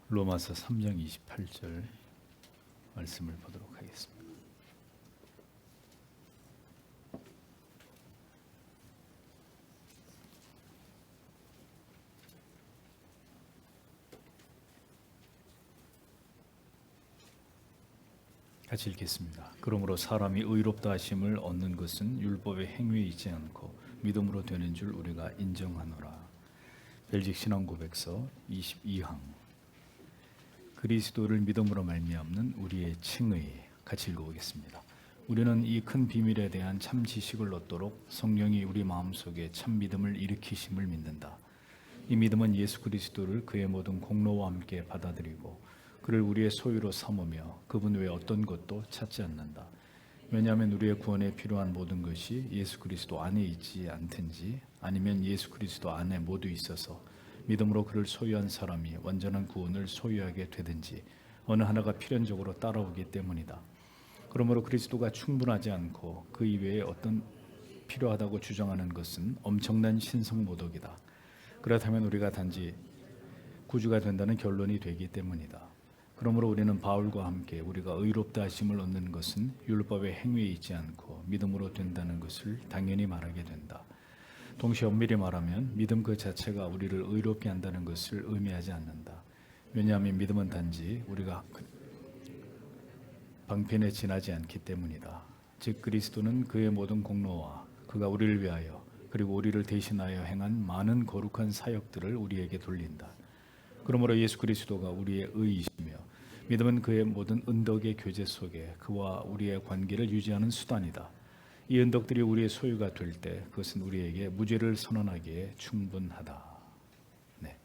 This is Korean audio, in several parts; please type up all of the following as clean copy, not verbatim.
로마서 3장 28절 말씀을 보도록 하겠습니다. 같이 읽겠습니다. 그러므로 사람이 의롭다 하심을 얻는 것은 율법의 행위에 있지 않고 믿음으로 되는 줄 우리가 인정하노라. 벨직 신앙 고백서 22항. 그리스도를 믿음으로 말미암는 우리의 칭의. 같이 읽어보겠습니다. 우리는 이 큰 비밀에 대한 참 지식을 얻도록 성령이 우리 마음속에 참 믿음을 일으키심을 믿는다. 이 믿음은 예수 그리스도를 그의 모든 공로와 함께 받아들이고 그를 우리의 소유로 삼으며 그분 외에 어떤 것도 찾지 않는다. 왜냐하면 우리의 구원에 필요한 모든 것이 예수 그리스도 안에 있지 않든지 아니면 예수 그리스도 안에 모두 있어서 믿음으로 그를 소유한 사람이 완전한 구원을 소유하게 되든지 어느 하나가 필연적으로 따라오기 때문이다. 그러므로 그리스도가 충분하지 않고 그 이외에 어떤 필요하다고 주장하는 것은 엄청난 신성모독이다. 그렇다면 우리가 단지 구주가 된다는 결론이 되기 때문이다. 그러므로 우리는 바울과 함께 우리가 의롭다 하심을 얻는 것은 율법의 행위에 있지 않고 믿음으로 된다는 것을 당연히 말하게 된다. 동시에 엄밀히 말하면 믿음 그 자체가 우리를 의롭게 한다는 것을 의미하지 않는다. 왜냐하면 믿음은 단지 우리가 방편에 지나지 않기 때문이다. 즉 그리스도는 그의 모든 공로와 그가 우리를 위하여 그리고 우리를 대신하여 행한 많은 거룩한 사역들을 우리에게 돌린다. 그러므로 예수 그리스도가 우리의 의이시며 믿음은 그의 모든 은덕의 교제 속에 그와 우리의 관계를 유지하는 수단이다. 이 은덕들이 우리의 소유가 될 때 그것은 우리에게 무죄를 선언하기에 충분하다. 네.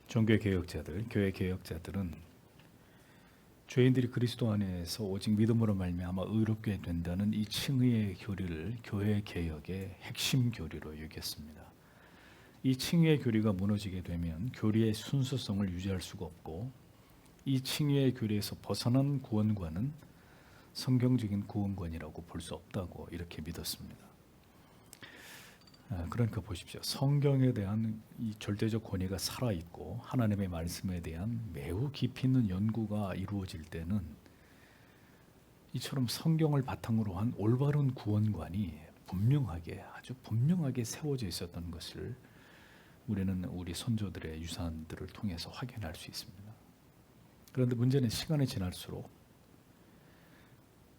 종교개혁자들, 교회개혁자들은 죄인들이 그리스도 안에서 오직 믿음으로 말미암아 의롭게 된다는 이 칭의의 교리를 교회개혁의 핵심 교리로 여겼습니다. 이 칭의의 교리가 무너지게 되면 교리의 순수성을 유지할 수가 없고 이 칭의의 교리에서 벗어난 구원관은 성경적인 구원관이라고 볼 수 없다고 이렇게 믿었습니다. 그러니까 보십시오. 성경에 대한 이 절대적 권위가 살아있고 하나님의 말씀에 대한 매우 깊이 있는 연구가 이루어질 때는 이처럼 성경을 바탕으로 한 올바른 구원관이 아주 분명하게 세워져 있었던 것을 우리는 우리 선조들의 유산들을 통해서 확인할 수 있습니다. 그런데 문제는 시간이 지날수록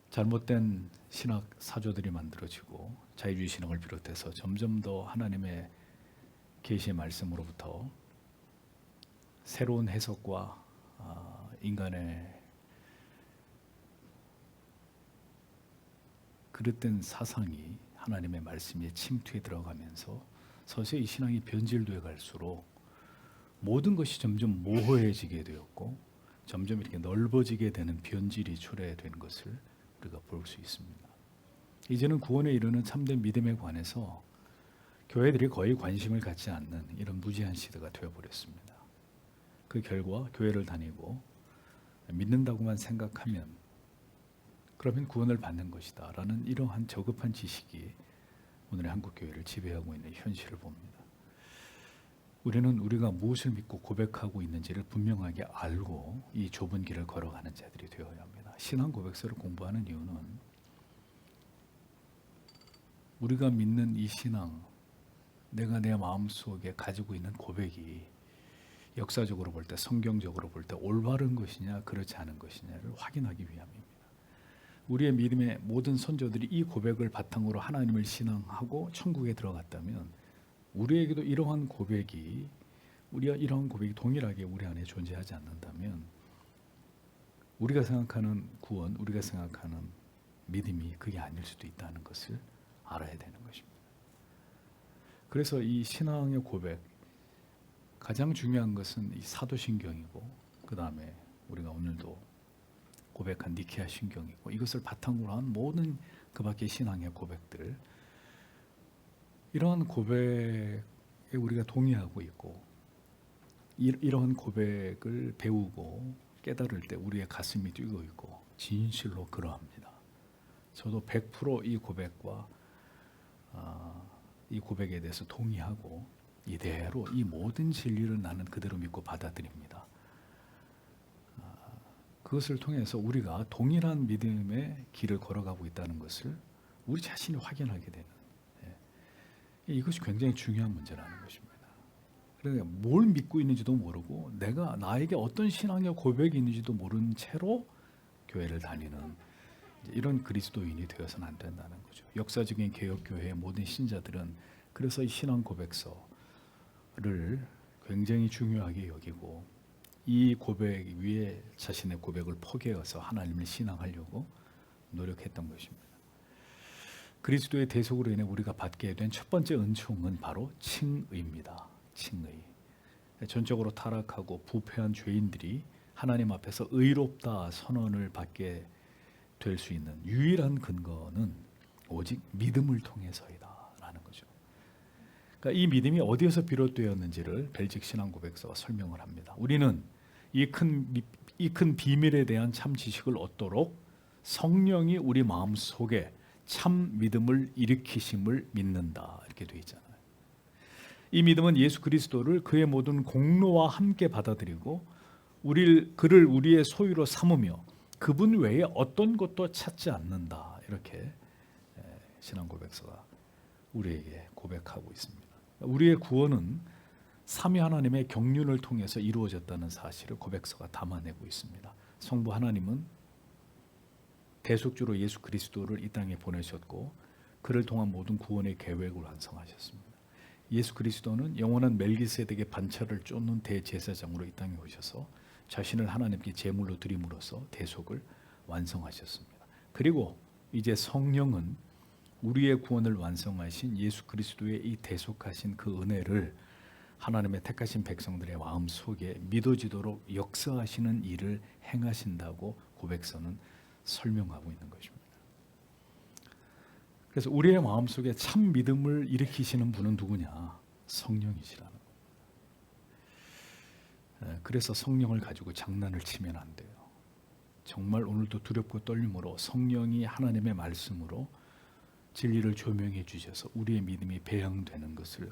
잘못된 신학 사조들이 만들어지고 자유주의 신학을 비롯해서 점점 더 하나님의 계시의 말씀으로부터 새로운 해석과 인간의 그릇된 사상이 하나님의 말씀에 침투해 들어가면서 서서히 이 신앙이 변질되어 갈수록 모든 것이 점점 모호해지게 되었고 점점 이렇게 넓어지게 되는 변질이 초래된 것을 우리가 볼 수 있습니다. 이제는 구원에 이르는 참된 믿음에 관해서 교회들이 거의 관심을 갖지 않는 이런 무지한 시대가 되어버렸습니다. 그 결과 교회를 다니고 믿는다고만 생각하면 그러면 구원을 받는 것이다 라는 이러한 저급한 지식이 오늘의 한국 교회를 지배하고 있는 현실을 봅니다. 우리는 우리가 무엇을 믿고 고백하고 있는지를 분명하게 알고 이 좁은 길을 걸어가는 자들이 되어야 합니다. 신앙 고백서를 공부하는 이유는 우리가 믿는 이 신앙, 내가 내 마음속에 가지고 있는 고백이 역사적으로 볼 때, 성경적으로 볼 때 올바른 것이냐 그렇지 않은 것이냐를 확인하기 위함입니다. 우리의 믿음의 모든 선조들이 이 고백을 바탕으로 하나님을 신앙하고 천국에 들어갔다면 우리에게도 이러한 고백이 동일하게 우리 안에 존재하지 않는다면 우리가 생각하는 구원, 우리가 생각하는 믿음이 그게 아닐 수도 있다는 것을 알아야 되는 것입니다. 그래서 이 신앙의 고백 가장 중요한 것은 이 사도신경이고 그 다음에 우리가 오늘도 고백한 니케아 신경이고 이것을 바탕으로 한 모든 그 밖의 신앙의 고백들 이러한 고백에 우리가 동의하고 있고 이러한 고백을 배우고 깨달을 때 우리의 가슴이 뛰고 있고 진실로 그러합니다. 저도 100% 이 고백과 이 고백에 대해서 동의하고 이대로 이 모든 진리를 나는 그대로 믿고 받아들입니다. 그것을 통해서 우리가 동일한 믿음의 길을 걸어가고 있다는 것을 우리 자신이 확인하게 되는, 이것이 굉장히 중요한 문제라는 것입니다. 그러니까 뭘 믿고 있는지도 모르고 나에게 어떤 신앙의 고백이 있는지도 모르는 채로 교회를 다니는 이런 그리스도인이 되어서는 안 된다는 거죠. 역사적인 개혁교회의 모든 신자들은 그래서 이 신앙 고백서를 굉장히 중요하게 여기고 이 고백 위에 자신의 고백을 포개어서 하나님을 신앙하려고 노력했던 것입니다. 그리스도의 대속으로 인해 우리가 받게 된 첫 번째 은총은 바로 칭의입니다. 칭의. 전적으로 타락하고 부패한 죄인들이 하나님 앞에서 의롭다 선언을 받게 될 수 있는 유일한 근거는 오직 믿음을 통해서이다라는 거죠. 그러니까 이 믿음이 어디에서 비롯되었는지를 벨직 신앙 고백서가 설명을 합니다. 우리는 이 큰 비밀에 대한 참 지식을 얻도록 성령이 우리 마음 속에 참 믿음을 일으키심을 믿는다, 이렇게 되어 있잖아요. 이 믿음은 예수 그리스도를 그의 모든 공로와 함께 받아들이고 그를 우리의 소유로 삼으며 그분 외에 어떤 것도 찾지 않는다, 이렇게 신앙 고백서가 우리에게 고백하고 있습니다. 우리의 구원은 삼위 하나님의 경륜을 통해서 이루어졌다는 사실을 고백서가 담아내고 있습니다. 성부 하나님은 대속주로 예수 그리스도를 이 땅에 보내셨고 그를 통한 모든 구원의 계획을 완성하셨습니다. 예수 그리스도는 영원한 멜기세덱의 반차를 쫓는 대제사장으로 이 땅에 오셔서 자신을 하나님께 제물로 드림으로써 대속을 완성하셨습니다. 그리고 이제 성령은 우리의 구원을 완성하신 예수 그리스도의 이 대속하신 그 은혜를 하나님의 택하신 백성들의 마음 속에 믿어지도록 역사하시는 일을 행하신다고 고백서는 설명하고 있는 것입니다. 그래서 우리의 마음 속에 참 믿음을 일으키시는 분은 누구냐? 성령이시라는 거예요. 그래서 성령을 가지고 장난을 치면 안 돼요. 정말 오늘도 두렵고 떨림으로 성령이 하나님의 말씀으로 진리를 조명해 주셔서 우리의 믿음이 배양되는 것을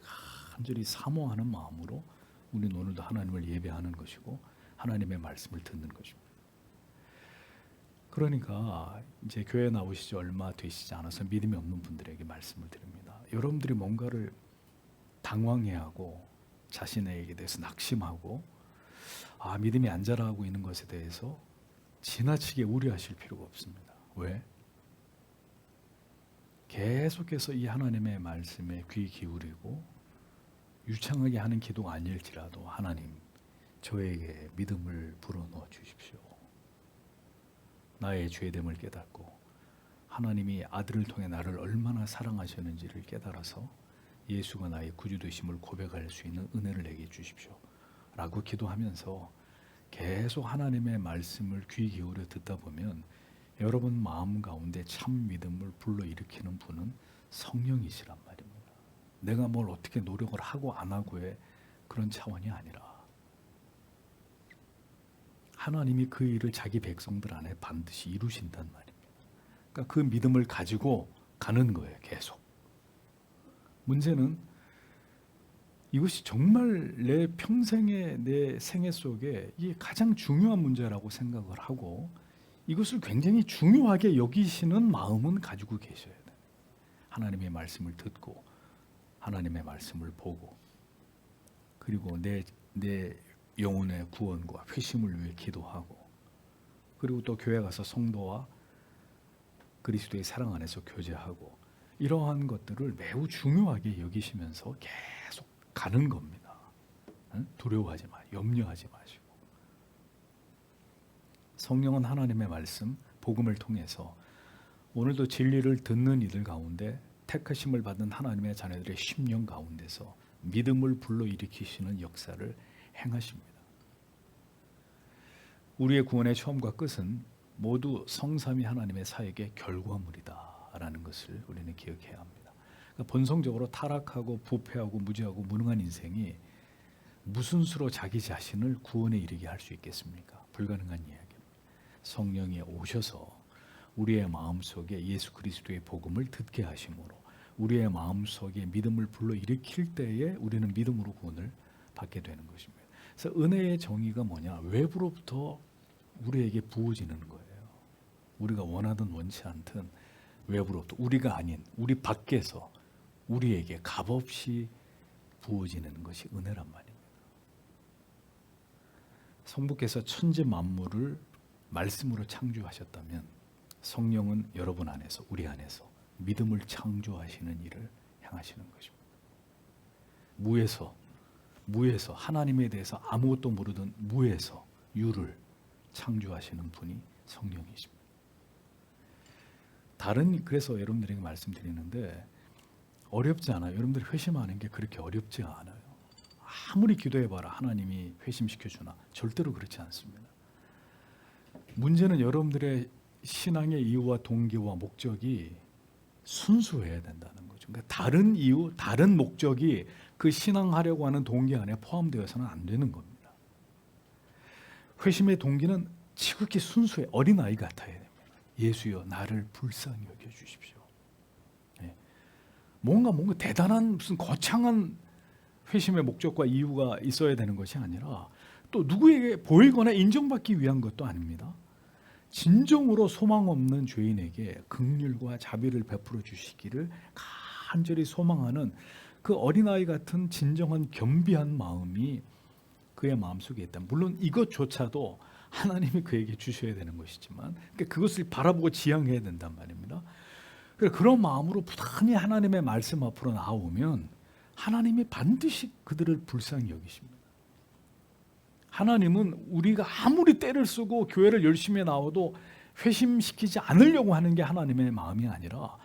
간절히 사모하는 마음으로 우리는 오늘도 하나님을 예배하는 것이고 하나님의 말씀을 듣는 것입니다. 그러니까 이제 교회 나오시지 얼마 되시지 않아서 믿음이 없는 분들에게 말씀을 드립니다. 여러분들이 뭔가를 당황해하고 자신에게 대해서 낙심하고 믿음이 안 자라고 있는 것에 대해서 지나치게 우려하실 필요가 없습니다. 왜? 계속해서 이 하나님의 말씀에 귀 기울이고 유창하게 하는 기도가 아닐지라도 하나님, 저에게 믿음을 불어넣어 주십시오. 나의 죄됨을 깨닫고 하나님이 아들을 통해 나를 얼마나 사랑하셨는지를 깨달아서 예수가 나의 구주 되심을 고백할 수 있는 은혜를 내게 주십시오 라고 기도하면서 계속 하나님의 말씀을 귀 기울여 듣다 보면 여러분 마음 가운데 참 믿음을 불러일으키는 분은 성령이시란 말입니다. 내가 뭘 어떻게 노력을 하고 안 하고의 그런 차원이 아니라 하나님이 그 일을 자기 백성들 안에 반드시 이루신단 말입니다. 그러니까 그 믿음을 가지고 가는 거예요, 계속. 문제는 이것이 정말 내 평생의 내 생애 속에 이게 가장 중요한 문제라고 생각을 하고 이것을 굉장히 중요하게 여기시는 마음은 가지고 계셔야 돼요. 하나님의 말씀을 듣고 하나님의 말씀을 보고 그리고 내 영혼의 구원과 회심을 위해 기도하고 그리고 또 교회 가서 성도와 그리스도의 사랑 안에서 교제하고 이러한 것들을 매우 중요하게 여기시면서 계속 가는 겁니다. 두려워하지 마, 염려하지 마시고 성령은 하나님의 말씀, 복음을 통해서 오늘도 진리를 듣는 이들 가운데 택하심을 받은 하나님의 자녀들의 심령 가운데서 믿음을 불러일으키시는 역사를 행하십니다. 우리의 구원의 처음과 끝은 모두 성삼위 하나님의 사역의 결과물이다라는 것을 우리는 기억해야 합니다. 그러니까 본성적으로 타락하고 부패하고 무지하고 무능한 인생이 무슨 수로 자기 자신을 구원에 이르게 할 수 있겠습니까? 불가능한 이야기입니다. 성령이 오셔서 우리의 마음속에 예수 그리스도의 복음을 듣게 하심으로 우리의 마음속에 믿음을 불러일으킬 때에 우리는 믿음으로 구원을 받게 되는 것입니다. 그래서 은혜의 정의가 뭐냐? 외부로부터 우리에게 부어지는 거예요. 우리가 원하든 원치 않든 외부로부터, 우리가 아닌 우리 밖에서 우리에게 값없이 부어지는 것이 은혜란 말입니다. 성부께서 천지 만물을 말씀으로 창조하셨다면 성령은 여러분 안에서, 우리 안에서 믿음을 창조하시는 일을 행하시는 것입니다. 무에서 하나님에 대해서 아무것도 모르던 무에서 유를 창조하시는 분이 성령이십니다. 그래서 여러분들에게 말씀드리는데 어렵지 않아요. 여러분들이 회심하는 게 그렇게 어렵지 않아요. 아무리 기도해봐라 하나님이 회심시켜주나? 절대로 그렇지 않습니다. 문제는 여러분들의 신앙의 이유와 동기와 목적이 순수해야 된다는 거죠. 그러니까 다른 이유, 다른 목적이 그 신앙하려고 하는 동기 안에 포함되어서는 안 되는 겁니다. 회심의 동기는 지극히 순수해, 어린아이 같아야 됩니다. 예수여 나를 불쌍히 여겨주십시오. 뭔가 대단한 무슨 거창한 회심의 목적과 이유가 있어야 되는 것이 아니라 또 누구에게 보이거나 인정받기 위한 것도 아닙니다. 진정으로 소망 없는 죄인에게 긍휼과 자비를 베풀어 주시기를 간절히 소망하는 그 어린아이 같은 진정한 겸비한 마음이 그의 마음속에 있다. 물론 이것조차도 하나님이 그에게 주셔야 되는 것이지만 그것을 바라보고 지향해야 된단 말입니다. 그런 마음으로 부단히 하나님의 말씀 앞으로 나오면 하나님이 반드시 그들을 불쌍히 여기십니다. 하나님은 우리가 아무리 때를 쓰고 교회를 열심히 나와도 회심시키지 않으려고 하는 게 하나님의 마음이 아니라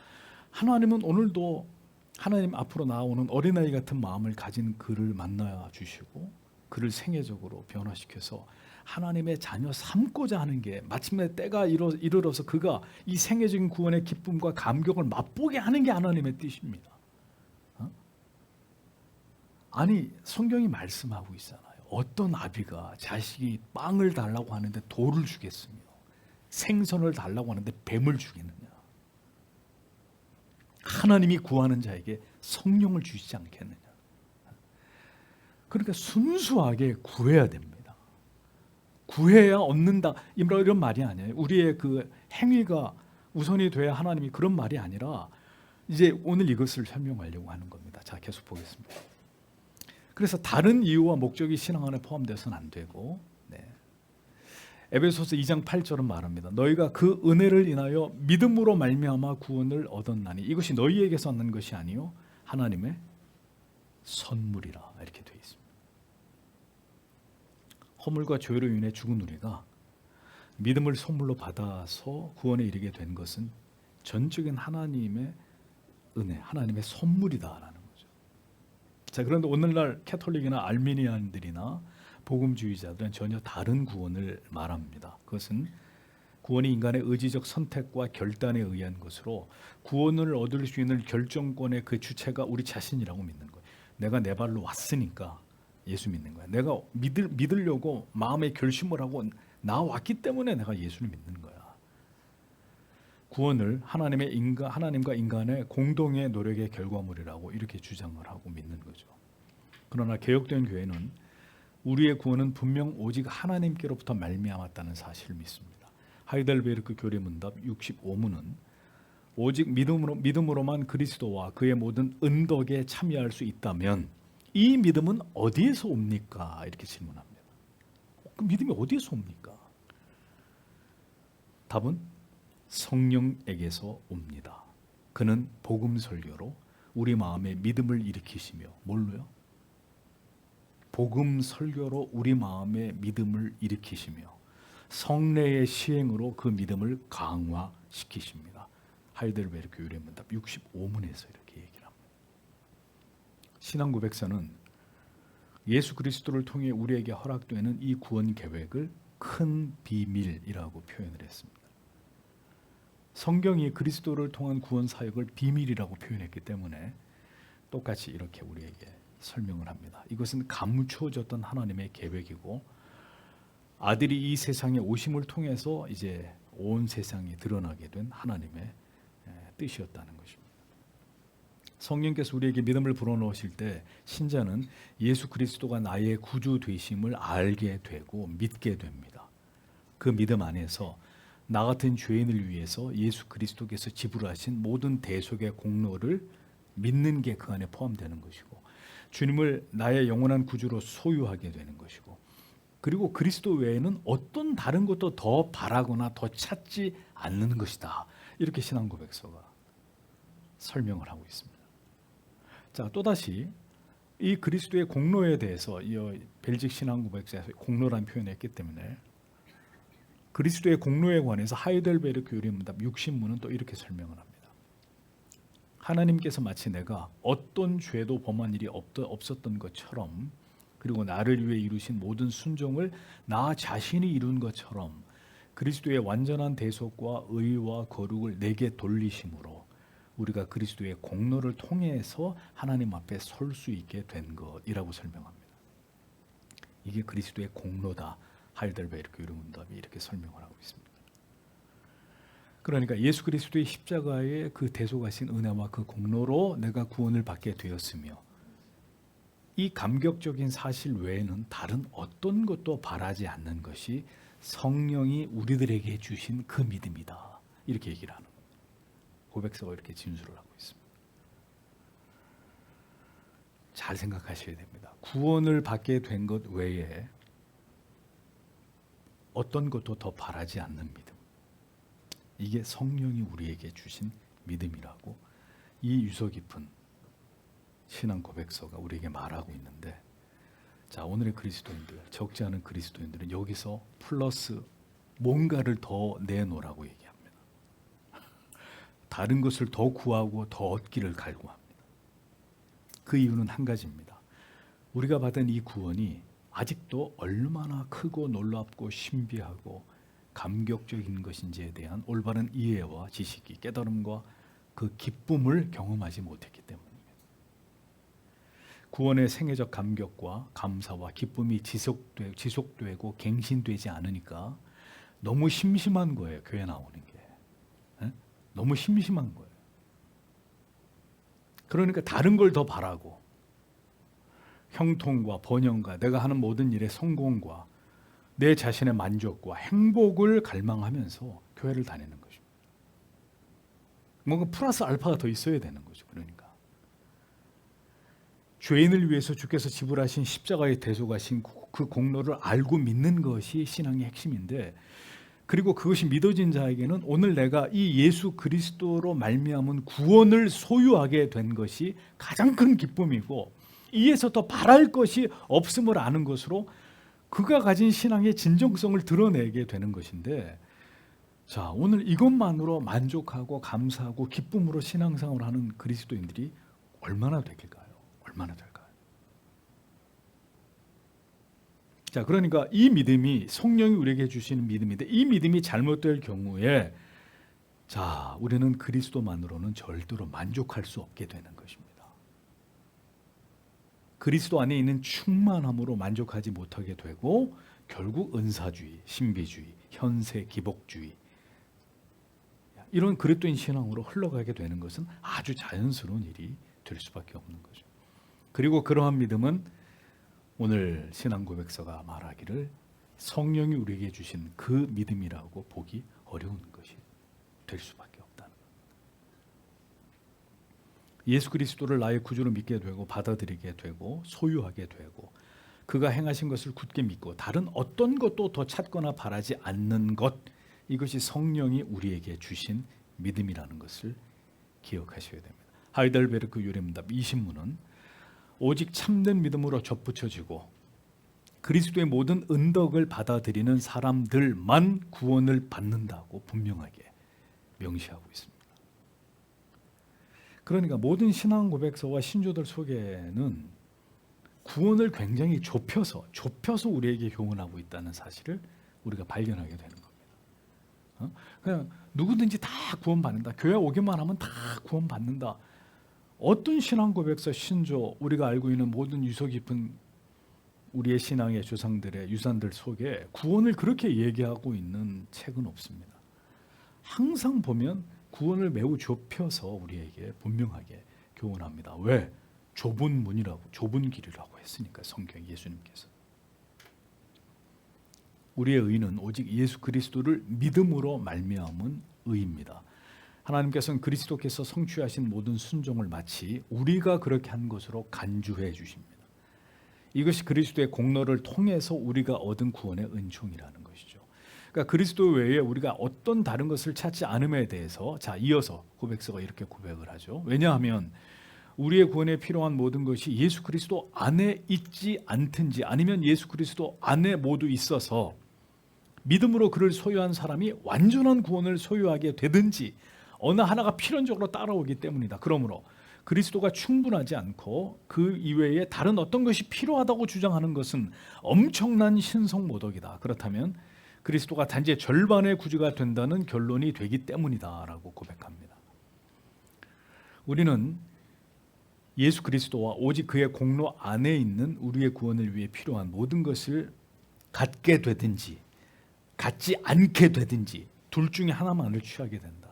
하나님은 오늘도 하나님 앞으로 나오는 어린아이 같은 마음을 가진 그를 만나 주시고 그를 생애적으로 변화시켜서 하나님의 자녀 삼고자 하는 게 마침내 때가 이르러서 그가 이 생애적인 구원의 기쁨과 감격을 맛보게 하는 게 하나님의 뜻입니다. 아니 성경이 말씀하고 있잖아요. 어떤 아비가 자식이 빵을 달라고 하는데 돌을 주겠으며 생선을 달라고 하는데 뱀을 주겠느냐. 하나님이 구하는 자에게 성령을 주시지 않겠느냐. 그러니까 순수하게 구해야 됩니다. 구해야 얻는다 이런 말이 아니에요. 우리의 그 행위가 우선이 돼야 하나님이, 그런 말이 아니라 이제 오늘 이것을 설명하려고 하는 겁니다. 자, 계속 보겠습니다. 그래서 다른 이유와 목적이 신앙 안에 포함되어서는 안 되고, 에베소서 2장 8절은 말합니다. 너희가 그 은혜를 인하여 믿음으로 말미암아 구원을 얻었나니 이것이 너희에게서 난 것이 아니요 하나님의 선물이라, 이렇게 되어 있습니다. 허물과 죄로 인해 죽은 우리가 믿음을 선물로 받아서 구원에 이르게 된 것은 전적인 하나님의 은혜, 하나님의 선물이다라는 거죠. 자, 그런데 오늘날 캐톨릭이나 알미니안들이나 복음주의자들은 전혀 다른 구원을 말합니다. 그것은 구원이 인간의 의지적 선택과 결단에 의한 것으로 구원을 얻을 수 있는 결정권의 그 주체가 우리 자신이라고 믿는 거예요. 내가 내 발로 왔으니까 예수 믿는 거야. 내가 믿으려고 마음에 결심을 하고 나왔기 때문에 내가 예수를 믿는 거야. 구원을 하나님과 인간의 공동의 노력의 결과물이라고 이렇게 주장을 하고 믿는 거죠. 그러나 개혁된 교회는 우리의 구원은 분명 오직 하나님께로부터 말미암았다는 사실을 믿습니다. 하이델베르크 교리문답 65문은 오직 믿음으로만 그리스도와 그의 모든 은덕에 참여할 수 있다면 이 믿음은 어디에서 옵니까? 이렇게 질문합니다. 그 믿음이 어디에서 옵니까? 답은 성령에게서 옵니다. 그는 복음 설교로 우리 마음에 믿음을 일으키시며, 뭘로요? 복음 설교로 우리 마음에 믿음을 일으키시며 성례의 시행으로 그 믿음을 강화시키십니다. 하이델베르크 교리문답 65문에서 이렇게 얘기를 합니다. 신앙 고백서는 예수 그리스도를 통해 우리에게 허락되는 이 구원 계획을 큰 비밀이라고 표현을 했습니다. 성경이 그리스도를 통한 구원 사역을 비밀이라고 표현했기 때문에 똑같이 이렇게 우리에게 설명을 합니다. 이것은 감추어졌던 하나님의 계획이고 아들이 이 세상에 오심을 통해서 이제 온 세상에 드러나게 된 하나님의 뜻이었다는 것입니다. 성령께서 우리에게 믿음을 불어넣으실 때 신자는 예수 그리스도가 나의 구주 되심을 알게 되고 믿게 됩니다. 그 믿음 안에서 나 같은 죄인을 위해서 예수 그리스도께서 지불하신 모든 대속의 공로를 믿는 게 그 안에 포함되는 것이고, 주님을 나의 영원한 구주로 소유하게 되는 것이고, 그리고 그리스도 외에는 어떤 다른 것도 더 바라거나 더 찾지 않는 것이다. 이렇게 신앙 고백서가 설명을 하고 있습니다. 자, 또다시 이 그리스도의 공로에 대해서 이 벨직 신앙 고백서에서 공로라는 표현을 했기 때문에 그리스도의 공로에 관해서 하이델베르크 요리문답 60문은 또 이렇게 설명을 합니다. 하나님께서 마치 내가 어떤 죄도 범한 일이 없었던 것처럼, 그리고 나를 위해 이루신 모든 순종을 나 자신이 이룬 것처럼 그리스도의 완전한 대속과 의와 거룩을 내게 돌리심으로 우리가 그리스도의 공로를 통해서 하나님 앞에 설 수 있게 된 것이라고 설명합니다. 이게 그리스도의 공로다. 하이델베르크 요리문답이 이렇게 설명을 하고 있습니다. 그러니까 예수 그리스도의 십자가의 그 대속하신 은혜와 그 공로로 내가 구원을 받게 되었으며, 이 감격적인 사실 외에는 다른 어떤 것도 바라지 않는 것이 성령이 우리들에게 주신 그 믿음이다. 이렇게 얘기를 하는 겁니다. 고백서가 이렇게 진술을 하고 있습니다. 잘 생각하셔야 됩니다. 구원을 받게 된 것 외에 어떤 것도 더 바라지 않는 믿음. 이게 성령이 우리에게 주신 믿음이라고 이 유서 깊은 신앙 고백서가 우리에게 말하고 있는데, 자, 오늘의 그리스도인들, 적지 않은 그리스도인들은 여기서 플러스 뭔가를 더 내놓으라고 얘기합니다. 다른 것을 더 구하고 더 얻기를 갈구합니다. 그 이유는 한 가지입니다. 우리가 받은 이 구원이 아직도 얼마나 크고 놀랍고 신비하고 감격적인 것인지에 대한 올바른 이해와 지식이, 깨달음과 그 기쁨을 경험하지 못했기 때문입니다. 구원의 생애적 감격과 감사와 기쁨이 지속되고 갱신되지 않으니까 너무 심심한 거예요. 교회 나오는 게. 너무 심심한 거예요. 그러니까 다른 걸 더 바라고, 형통과 번영과 내가 하는 모든 일의 성공과 내 자신의 만족과 행복을 갈망하면서 교회를 다니는 것입니다. 뭔가 플러스 알파가 더 있어야 되는 거죠. 그러니까 죄인을 위해서 주께서 지불하신 십자가의 대속하신 그 공로를 알고 믿는 것이 신앙의 핵심인데, 그리고 그것이 믿어진 자에게는 오늘 내가 이 예수 그리스도로 말미암은 구원을 소유하게 된 것이 가장 큰 기쁨이고, 이에서 더 바랄 것이 없음을 아는 것으로 그가 가진 신앙의 진정성을 드러내게 되는 것인데, 자, 오늘 이것만으로 만족하고 감사하고 기쁨으로 신앙생활을 하는 그리스도인들이 얼마나 될까요? 얼마나 될까요? 자, 그러니까 이 믿음이 성령이 우리에게 주시는 믿음인데, 이 믿음이 잘못될 경우에 자, 우리는 그리스도만으로는 절대로 만족할 수 없게 되는 것입니다. 그리스도 안에 있는 충만함으로 만족하지 못하게 되고 결국 은사주의, 신비주의, 현세 기복주의, 이런 그리스도인 신앙으로 흘러가게 되는 것은 아주 자연스러운 일이 될 수밖에 없는 거죠. 그리고 그러한 믿음은 오늘 신앙 고백서가 말하기를 성령이 우리에게 주신 그 믿음이라고 보기 어려운 것이 될 수밖에 없다는 것. 예수 그리스도를 나의 구주로 믿게 되고 받아들이게 되고 소유하게 되고 그가 행하신 것을 굳게 믿고 다른 어떤 것도 더 찾거나 바라지 않는 것, 이것이 성령이 우리에게 주신 믿음이라는 것을 기억하셔야 됩니다. 하이델베르크 요리문답 20문은 오직 참된 믿음으로 접붙여지고 그리스도의 모든 은덕을 받아들이는 사람들만 구원을 받는다고 분명하게 명시하고 있습니다. 그러니까 모든 신앙 고백서와 신조들 속에는 구원을 굉장히 좁혀서 우리에게 교훈하고 있다는 사실을 우리가 발견하게 되는 겁니다. 그냥 누구든지 다 구원받는다. 교회 오기만 하면 다 구원받는다. 어떤 신앙 고백서, 신조, 우리가 알고 있는 모든 유서 깊은 우리의 신앙의 조상들의 유산들 속에 구원을 그렇게 얘기하고 있는 책은 없습니다. 항상 보면 구원을 매우 좁혀서 우리에게 분명하게 교훈합니다. 왜? 좁은 문이라고, 좁은 길이라고 했으니까 성경 예수님께서. 우리의 의는 오직 예수 그리스도를 믿음으로 말미암은 의입니다. 하나님께서는 그리스도께서 성취하신 모든 순종을 마치 우리가 그렇게 한 것으로 간주해 주십니다. 이것이 그리스도의 공로를 통해서 우리가 얻은 구원의 은총이라는 것이죠. 그러니까 그리스도 외에 우리가 어떤 다른 것을 찾지 않음에 대해서 이어서 고백서가 이렇게 고백을 하죠. 왜냐하면 우리의 구원에 필요한 모든 것이 예수 그리스도 안에 있지 않든지 아니면 예수 그리스도 안에 모두 있어서 믿음으로 그를 소유한 사람이 완전한 구원을 소유하게 되든지 어느 하나가 필연적으로 따라오기 때문이다. 그러므로 그리스도가 충분하지 않고 그 이외에 다른 어떤 것이 필요하다고 주장하는 것은 엄청난 신성모독이다. 그렇다면 그리스도가 단지 절반의 구주가 된다는 결론이 되기 때문이다라고 고백합니다. 우리는 예수 그리스도와 오직 그의 공로 안에 있는 우리의 구원을 위해 필요한 모든 것을 갖게 되든지 갖지 않게 되든지 둘 중에 하나만을 취하게 된다.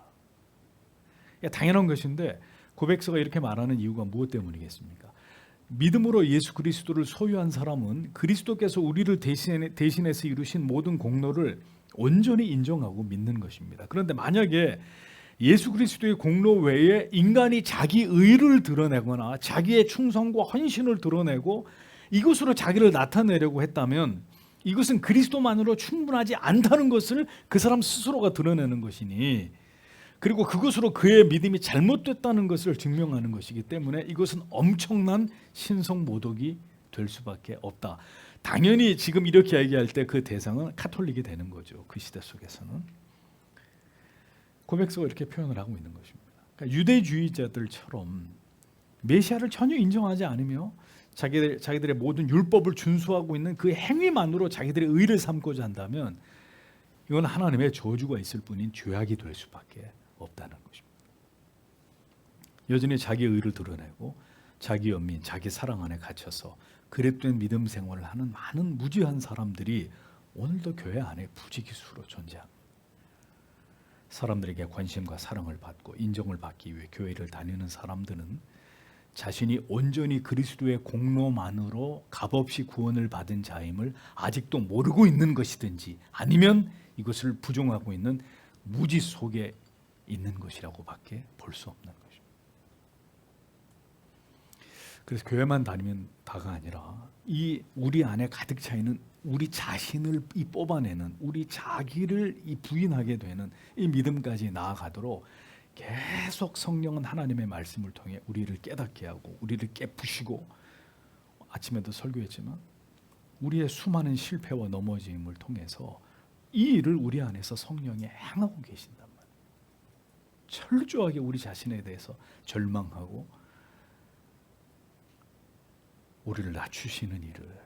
당연한 것인데 고백서가 이렇게 말하는 이유가 무엇 때문이겠습니까? 믿음으로 예수 그리스도를 소유한 사람은 그리스도께서 우리를 대신해서 이루신 모든 공로를 온전히 인정하고 믿는 것입니다. 그런데 만약에 예수 그리스도의 공로 외에 인간이 자기 의를 드러내거나 자기의 충성과 헌신을 드러내고 이것으로 자기를 나타내려고 했다면 이것은 그리스도만으로 충분하지 않다는 것을 그 사람 스스로가 드러내는 것이니 그리고 그것으로 그의 믿음이 잘못됐다는 것을 증명하는 것이기 때문에 이것은 엄청난 신성모독이 될 수밖에 없다. 당연히 지금 이렇게 얘기할 때 그 대상은 카톨릭이 되는 거죠. 그 시대 속에서는. 고백서가 이렇게 표현을 하고 있는 것입니다. 그러니까 유대주의자들처럼 메시아를 전혀 인정하지 않으며 자기들의 모든 율법을 준수하고 있는 그 행위만으로 자기들의 의를 삼고자 한다면 이건 하나님의 저주가 있을 뿐인 죄악이 될 수밖에 없다는 것입니다. 여전히 자기의 의를 드러내고 자기 연민, 자기 사랑 안에 갇혀서 그릇된 믿음 생활을 하는 많은 무지한 사람들이 오늘도 교회 안에 부지기수로 존재합니다. 사람들에게 관심과 사랑을 받고 인정을 받기 위해 교회를 다니는 사람들은 자신이 온전히 그리스도의 공로만으로 값없이 구원을 받은 자임을 아직도 모르고 있는 것이든지 아니면 이것을 부정하고 있는 무지 속에 있는 것이라고밖에 볼 수 없는 것입니다. 그래서 교회만 다니면 다가 아니라 이 우리 안에 가득 차 있는 우리 자신을 뽑아내는 우리 자기를 부인하게 되는 이 믿음까지 나아가도록 계속 성령은 하나님의 말씀을 통해 우리를 깨닫게 하고 우리를 깨부시고 아침에도 설교했지만 우리의 수많은 실패와 넘어짐을 통해서 이 일을 우리 안에서 성령이 행하고 계신단 말이에요. 철저하게 우리 자신에 대해서 절망하고 우리를 낮추시는 일을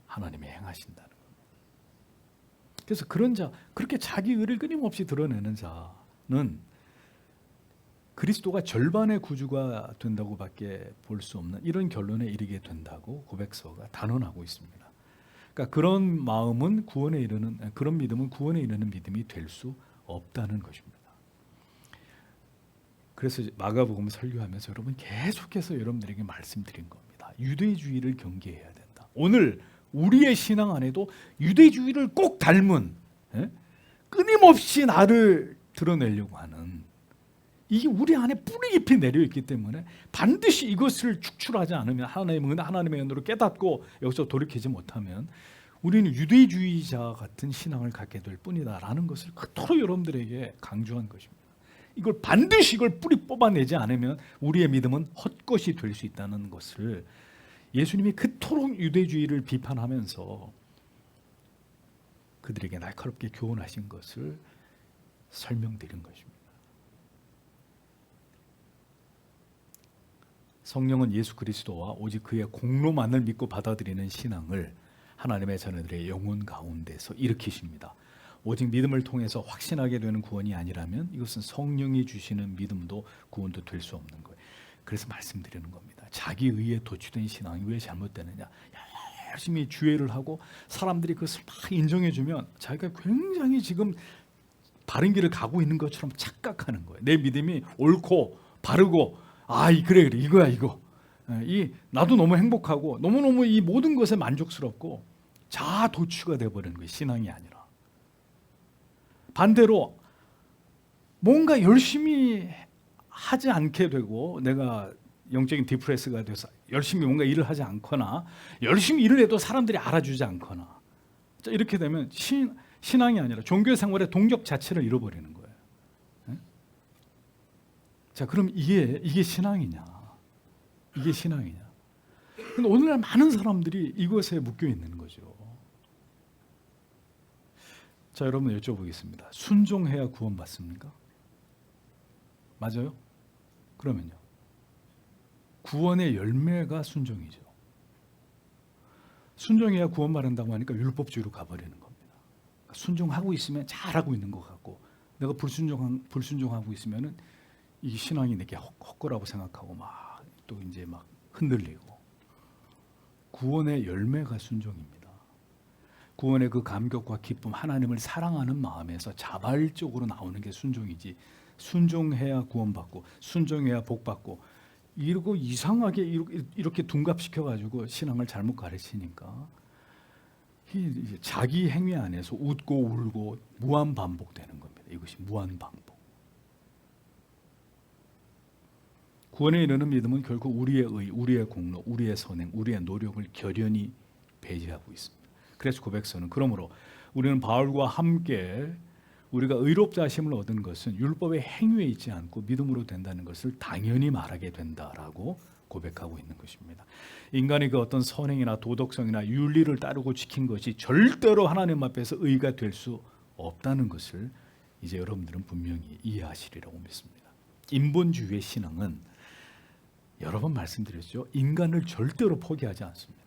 하나님이 행하신다는 겁니다. 그래서 그런 자, 그렇게 자기 의를 끊임없이 드러내는 자는 그리스도가 절반의 구주가 된다고밖에 볼 수 없는 이런 결론에 이르게 된다고 고백서가 단언하고 있습니다. 그러니까 그런 마음은 구원에 이르는 그런 믿음은 구원에 이르는 믿음이 될 수 없다는 것입니다. 그래서 마가복음 설교하면서 여러분 계속해서 여러분들에게 말씀드린 겁니다. 유대주의를 경계해야 된다. 오늘 우리의 신앙 안에도 유대주의를 꼭 닮은 끊임없이 나를 드러내려고 하는 이게 우리 안에 뿌리 깊이 내려 있기 때문에 반드시 이것을 축출하지 않으면 하나님의 은혜로 깨닫고 여기서 돌이키지 못하면 우리는 유대주의자 같은 신앙을 갖게 될 뿐이다라는 것을 그토록 여러분들에게 강조한 것입니다. 이걸 반드시 이걸 뿌리 뽑아내지 않으면 우리의 믿음은 헛것이 될 수 있다는 것을 예수님이 그토록 유대주의를 비판하면서 그들에게 날카롭게 교훈하신 것을 설명드린 것입니다. 성령은 예수 그리스도와 오직 그의 공로만을 믿고 받아들이는 신앙을 하나님의 자녀들의 영혼 가운데서 일으키십니다. 오직 믿음을 통해서 확신하게 되는 구원이 아니라면 이것은 성령이 주시는 믿음도 구원도 될 수 없는 거예요. 그래서 말씀드리는 겁니다. 자기 의에 도취된 신앙이 왜 잘못되느냐. 열심히 주의를 하고 사람들이 그것을 막 인정해주면 자기가 굉장히 지금 바른 길을 가고 있는 것처럼 착각하는 거예요. 내 믿음이 옳고 바르고 그래 이거야 이거. 나도 너무 행복하고 너무너무 이 모든 것에 만족스럽고 자아 도취가 되어버리는 거예요. 신앙이 아니라. 반대로 뭔가 열심히 하지 않게 되고 내가 영적인 디프레스가 돼서 열심히 뭔가 일을 하지 않거나 열심히 일을 해도 사람들이 알아주지 않거나 이렇게 되면 신앙이 아니라 종교 생활의 동력 자체를 잃어버리는 거예요. 자, 그럼 이게 신앙이냐? 이게 신앙이냐? 근데 오늘날 많은 사람들이 이것에 묶여 있는 거죠. 자, 여러분 여쭤보겠습니다. 순종해야 구원받습니까? 맞아요? 그러면요. 구원의 열매가 순종이죠. 순종해야 구원받는다고 하니까 율법주의로 가버리는 겁니다. 순종하고 있으면 잘하고 있는 것 같고 내가 불순종하고 있으면은 이 신앙이 내게 헛거라고 생각하고 또 이제 흔들리고. 구원의 열매가 순종입니다. 구원의 그 감격과 기쁨, 하나님을 사랑하는 마음에서 자발적으로 나오는 게 순종이지. 순종해야 구원받고 순종해야 복받고 이러고 이상하게 이렇게 둔갑시켜가지고 신앙을 잘못 가르치니까 자기 행위 안에서 웃고 울고 무한 반복되는 겁니다. 이것이 무한 반복. 구원에 이르는 믿음은 결국 우리의 의, 우리의 공로, 우리의 선행, 우리의 노력을 결연히 배제하고 있습니다. 그래서 고백서는 그러므로 우리는 바울과 함께 우리가 의롭다 하심을 얻은 것은 율법의 행위에 있지 않고 믿음으로 된다는 것을 당연히 말하게 된다라고 고백하고 있는 것입니다. 인간이 그 어떤 선행이나 도덕성이나 윤리를 따르고 지킨 것이 절대로 하나님 앞에서 의가 될 수 없다는 것을 이제 여러분들은 분명히 이해하시리라고 믿습니다. 인본주의의 신앙은 여러 번 말씀드렸죠. 인간을 절대로 포기하지 않습니다.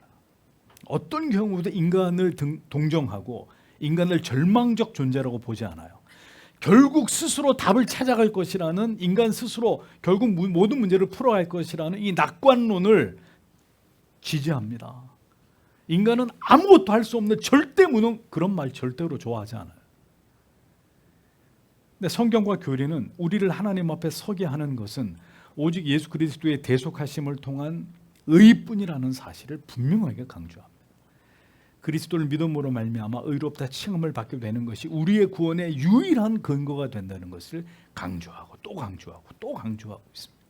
어떤 경우도 인간을 동정하고 인간을 절망적 존재라고 보지 않아요. 결국 스스로 답을 찾아갈 것이라는 인간 스스로 결국 모든 문제를 풀어갈 것이라는 이 낙관론을 지지합니다. 인간은 아무것도 할 수 없는 절대 무능, 그런 말 절대로 좋아하지 않아요. 근데 성경과 교리는 우리를 하나님 앞에 서게 하는 것은 오직 예수 그리스도의 대속하심을 통한 의뿐이라는 사실을 분명하게 강조합니다. 그리스도를 믿음으로 말미암아 의롭다 칭함을 받게 되는 것이 우리의 구원의 유일한 근거가 된다는 것을 강조하고 또 강조하고 또 강조하고 있습니다.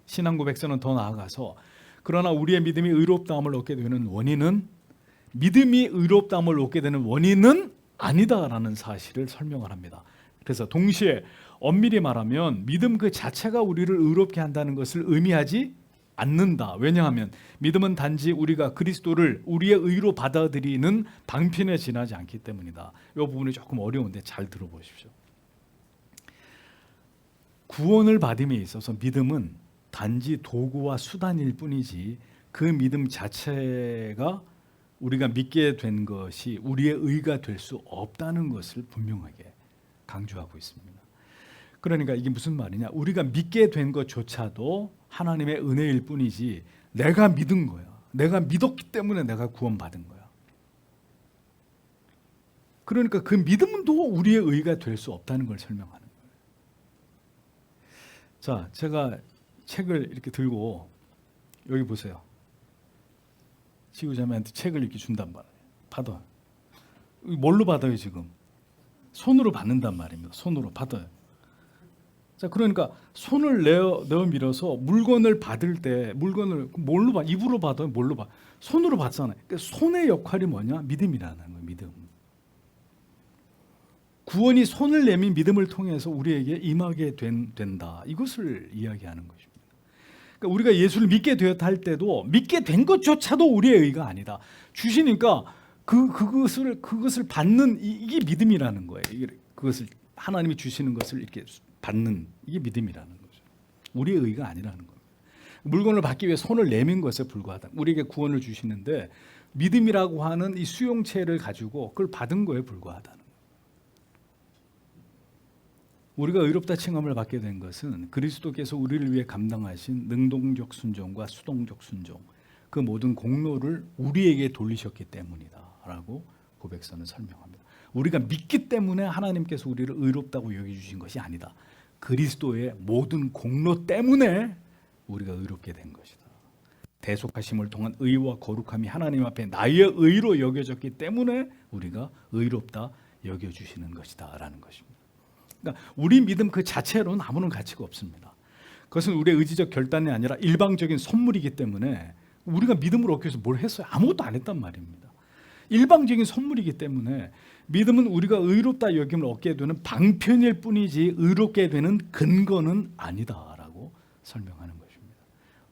신앙 고백서는 더 나아가서 그러나 우리의 믿음이 의롭다함을 얻게 되는 원인은 믿음이 의롭다함을 얻게 되는 원인은 아니다라는 사실을 설명을 합니다. 그래서 동시에 엄밀히 말하면 믿음 그 자체가 우리를 의롭게 한다는 것을 의미하지 않는다. 왜냐하면 믿음은 단지 우리가 그리스도를 우리의 의로 받아들이는 방편에 지나지 않기 때문이다. 이 부분이 조금 어려운데 잘 들어보십시오. 구원을 받음에 있어서 믿음은 단지 도구와 수단일 뿐이지 그 믿음 자체가 우리가 믿게 된 것이 우리의 의가 될 수 없다는 것을 분명하게 강조하고 있습니다. 그러니까 이게 무슨 말이냐? 우리가 믿게 된 것조차도 하나님의 은혜일 뿐이지 내가 믿은 거야. 내가 믿었기 때문에 내가 구원받은 거야. 그러니까 그 믿음도 우리의 의가 될 수 없다는 걸 설명하는 거예요. 자, 제가 책을 이렇게 들고 여기 보세요. 지구자매한테 책을 이렇게 준단 말이에요. 받아. 뭘로 받아요 지금? 손으로 받는단 말입니다. 손으로 받아요. 자, 그러니까 손을 내어 밀어서 물건을 받을 때 물건을 뭘로 받? 입으로 받아요? 뭘로 받? 손으로 받잖아요. 그러니까 손의 역할이 뭐냐? 믿음이라는 거예요. 믿음. 구원이 손을 내민 믿음을 통해서 우리에게 임하게 된다. 이것을 이야기하는 것입니다. 그러니까 우리가 예수를 믿게 되었다 할 때도 믿게 된 것조차도 우리의 의가 아니다. 주시니까 그것을 받는 이게 믿음이라는 거예요. 그것을 하나님이 주시는 것을 이렇게 받는 이게 믿음이라는 거죠. 우리의 의가 아니라는 겁니다. 물건을 받기 위해 손을 내민 것에 불과하다. 우리에게 구원을 주시는데 믿음이라고 하는 이 수용체를 가지고 그걸 받은 거에 불과하다는 거예요. 우리가 의롭다 칭함을 받게 된 것은 그리스도께서 우리를 위해 감당하신 능동적 순종과 수동적 순종 그 모든 공로를 우리에게 돌리셨기 때문이다라고 고백서는 설명합니다. 우리가 믿기 때문에 하나님께서 우리를 의롭다고 여겨주신 것이 아니다. 그리스도의 모든 공로 때문에 우리가 의롭게 된 것이다. 대속하심을 통한 의와 거룩함이 하나님 앞에 나의 의로 여겨졌기 때문에 우리가 의롭다 여겨주시는 것이다 라는 것입니다. 그러니까 우리 믿음 그 자체로는 아무런 가치가 없습니다. 그것은 우리의 의지적 결단이 아니라 일방적인 선물이기 때문에 우리가 믿음으로 얻기 위해서 뭘 했어요? 아무것도 안 했단 말입니다. 일방적인 선물이기 때문에 믿음은 우리가 의롭다 여김을 얻게 되는 방편일 뿐이지 의롭게 되는 근거는 아니다라고 설명하는 것입니다.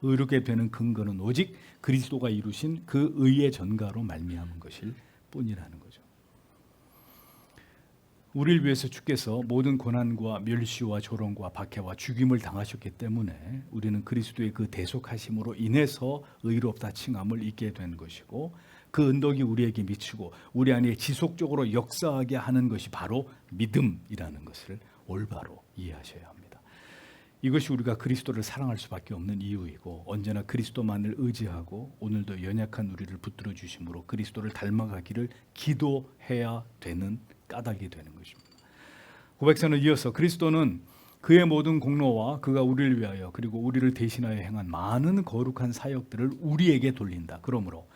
의롭게 되는 근거는 오직 그리스도가 이루신 그 의의 전가로 말미암은 것일 뿐이라는 거죠. 우리를 위해서 주께서 모든 고난과 멸시와 조롱과 박해와 죽임을 당하셨기 때문에 우리는 그리스도의 그 대속하심으로 인해서 의롭다 칭함을 잊게 된 것이고, 그 은덕이 우리에게 미치고 우리 안에 지속적으로 역사하게 하는 것이 바로 믿음이라는 것을 올바로 이해하셔야 합니다. 이것이 우리가 그리스도를 사랑할 수밖에 없는 이유이고, 언제나 그리스도만을 의지하고 오늘도 연약한 우리를 붙들어 주심으로 그리스도를 닮아가기를 기도해야 되는 까닭이 되는 것입니다. 고백서는 이어서 그리스도는 그의 모든 공로와 그가 우리를 위하여 그리고 우리를 대신하여 행한 많은 거룩한 사역들을 우리에게 돌린다. 그러므로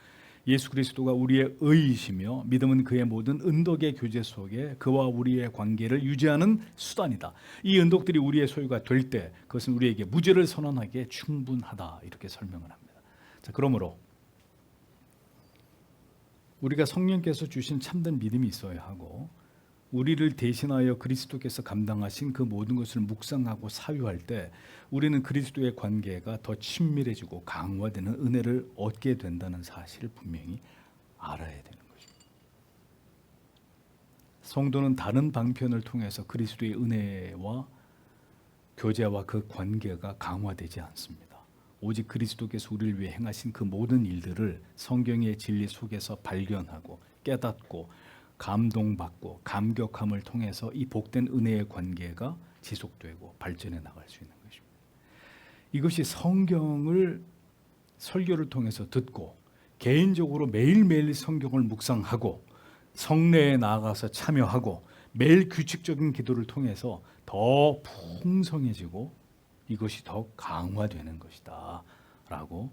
예수 그리스도가 우리의 의이시며 믿음은 그의 모든 은덕의 교제 속에 그와 우리의 관계를 유지하는 수단이다. 이 은덕들이 우리의 소유가 될 때 그것은 우리에게 무죄를 선언하기에 충분하다. 이렇게 설명을 합니다. 자, 그러므로 우리가 성령께서 주신 참된 믿음이 있어야 하고, 우리를 대신하여 그리스도께서 감당하신 그 모든 것을 묵상하고 사유할 때 우리는 그리스도의 관계가 더 친밀해지고 강화되는 은혜를 얻게 된다는 사실을 분명히 알아야 되는 것입니다. 성도는 다른 방편을 통해서 그리스도의 은혜와 교제와 그 관계가 강화되지 않습니다. 오직 그리스도께서 우리를 위해 행하신 그 모든 일들을 성경의 진리 속에서 발견하고 깨닫고 감동받고 감격함을 통해서 이 복된 은혜의 관계가 지속되고 발전해 나갈 수 있는 것입니다. 이것이 성경을 설교를 통해서 듣고 개인적으로 매일매일 성경을 묵상하고 성례에 나아가서 참여하고 매일 규칙적인 기도를 통해서 더 풍성해지고 이것이 더 강화되는 것이다 라고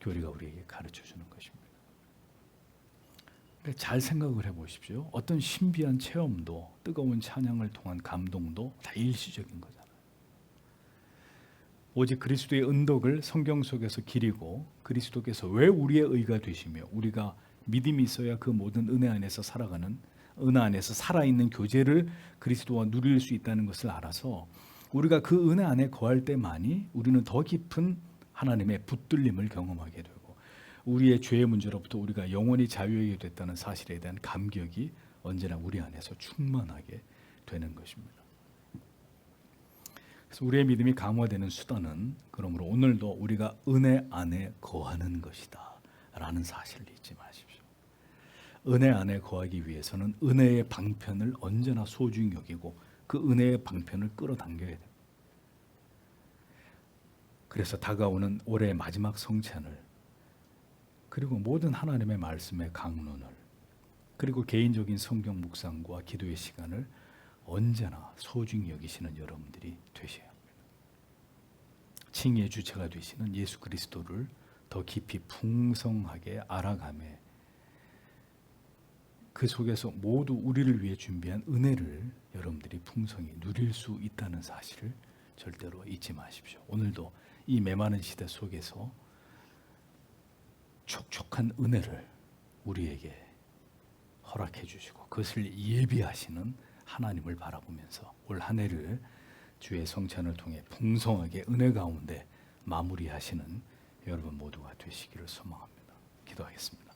교리가 우리에게 가르쳐 주는 것입니다. 잘 생각을 해보십시오. 어떤 신비한 체험도 뜨거운 찬양을 통한 감동도 다 일시적인 거잖아요. 오직 그리스도의 은덕을 성경 속에서 기리고 그리스도께서 왜 우리의 의가 되시며 우리가 믿음이 있어야 그 모든 은혜 안에서 살아가는, 은혜 안에서 살아있는 교제를 그리스도와 누릴 수 있다는 것을 알아서 우리가 그 은혜 안에 거할 때만이 우리는 더 깊은 하나님의 붙들림을 경험하게 되고 우리의 죄의 문제로부터 우리가 영원히 자유하게 됐다는 사실에 대한 감격이 언제나 우리 안에서 충만하게 되는 것입니다. 그래서 우리의 믿음이 강화되는 수단은 그러므로 오늘도 우리가 은혜 안에 거하는 것이다 라는 사실을 잊지 마십시오. 은혜 안에 거하기 위해서는 은혜의 방편을 언제나 소중히 여기고 그 은혜의 방편을 끌어당겨야 됩니다. 그래서 다가오는 올해의 마지막 성찬을, 그리고 모든 하나님의 말씀의 강론을, 그리고 개인적인 성경 묵상과 기도의 시간을 언제나 소중히 여기시는 여러분들이 되셔야 합니다. 칭의의 주체가 되시는 예수 그리스도를 더 깊이 풍성하게 알아가매 그 속에서 모두 우리를 위해 준비한 은혜를 여러분들이 풍성히 누릴 수 있다는 사실을 절대로 잊지 마십시오. 오늘도 이 메마른 시대 속에서 촉촉한 은혜를 우리에게 허락해 주시고 그것을 예비하시는 하나님을 바라보면서 올 한 해를 주의 성찬을 통해 풍성하게 은혜 가운데 마무리하시는 여러분 모두가 되시기를 소망합니다. 기도하겠습니다.